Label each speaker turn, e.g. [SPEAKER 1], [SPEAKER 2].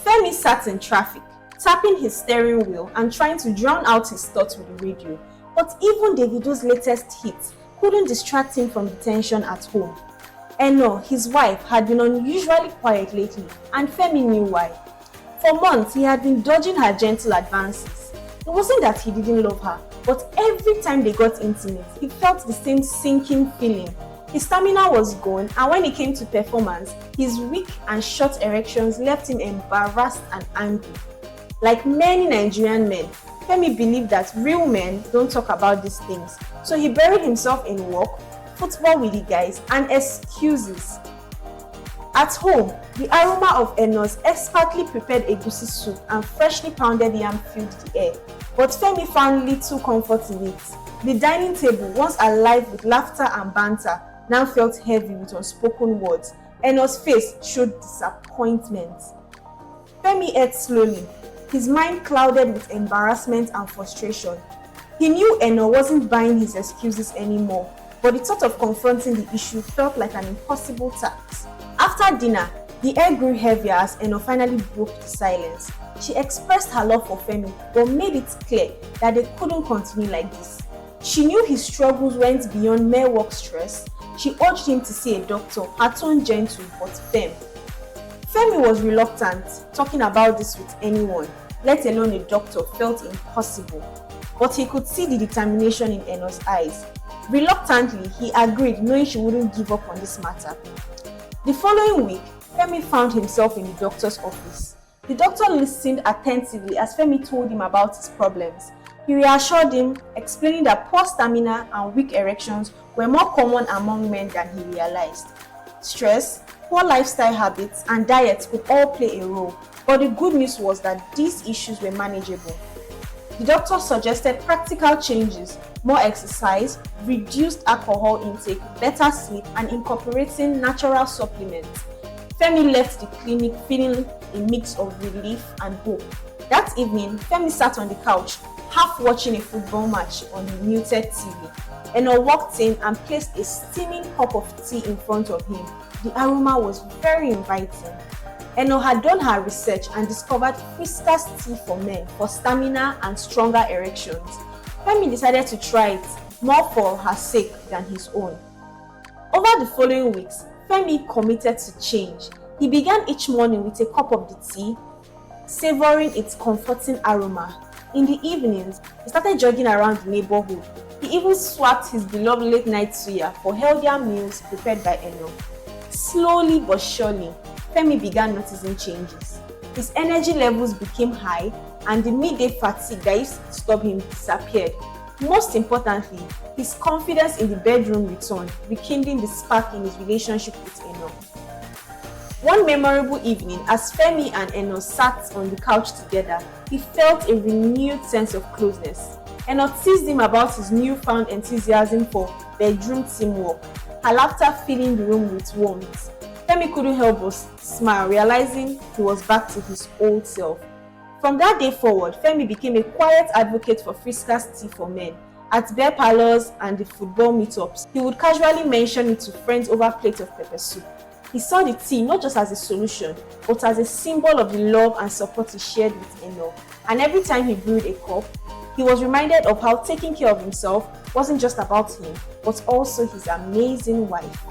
[SPEAKER 1] Femi sat in traffic, tapping his steering wheel and trying to drown out his thoughts with the radio. But even Davido's latest hit couldn't distract him from the tension at home. Eno, his wife, had been unusually quiet lately, and Femi knew why. For months, he had been dodging her gentle advances. It wasn't that he didn't love her, but every time they got intimate, he felt the same sinking feeling. His stamina was gone, and when it came to performance, his weak and short erections left him embarrassed and angry. Like many Nigerian men, Femi believed that real men don't talk about these things, so he buried himself in work, football with the guys, and excuses. At home, the aroma of Eno's expertly prepared egusi soup and freshly pounded yam filled the air, but Femi found little comfort in it. The dining table, once alive with laughter and banter, now felt heavy with unspoken words. Eno's face showed disappointment. Femi ate slowly, his mind clouded with embarrassment and frustration. He knew Eno wasn't buying his excuses anymore, but the thought of confronting the issue felt like an impossible task. After dinner, the air grew heavier as Eno finally broke the silence. She expressed her love for Femi, but made it clear that they couldn't continue like this. She knew his struggles went beyond mere work stress. She urged him to see a doctor, her tone gentle but firm. Femi was reluctant. Talking about this with anyone, let alone a doctor, felt impossible. But he could see the determination in Eno's eyes. Reluctantly, he agreed, knowing she wouldn't give up on this matter. The following week, Femi found himself in the doctor's office. The doctor listened attentively as Femi told him about his problems. He reassured him, explaining that poor stamina and weak erections were more common among men than he realized. Stress, poor lifestyle habits, and diet could all play a role, but the good news was that these issues were manageable. The doctor suggested practical changes: more exercise, reduced alcohol intake, better sleep, and incorporating natural supplements. Femi left the clinic feeling a mix of relief and hope. That evening, Femi sat on the couch, half watching a football match on the muted TV. Eno walked in and placed a steaming cup of tea in front of him. The aroma was very inviting. Eno had done her research and discovered Friska's tea for men for stamina and stronger erections. Femi decided to try it, more for her sake than his own. Over the following weeks, Femi committed to change. He began each morning with a cup of the tea, savoring its comforting aroma. In the evenings, he started jogging around the neighborhood. He even swapped his beloved late-night suya for healthier meals prepared by Eno. Slowly but surely, Femi began noticing changes. His energy levels became high, and the midday fatigue that used to disturb him disappeared. Most importantly, his confidence in the bedroom returned, rekindling the spark in his relationship with Eno. One memorable evening, as Femi and Eno sat on the couch together, he felt a renewed sense of closeness. Eno teased him about his newfound enthusiasm for bedroom teamwork, her laughter filling the room with warmth. Femi couldn't help but smile, realizing he was back to his old self. From that day forward, Femi became a quiet advocate for Friska's tea for men. At beer parlors and the football meetups, he would casually mention it to friends over plates of pepper soup. He saw the tea not just as a solution, but as a symbol of the love and support he shared with Eno. And every time he brewed a cup, he was reminded of how taking care of himself wasn't just about him, but also his amazing wife.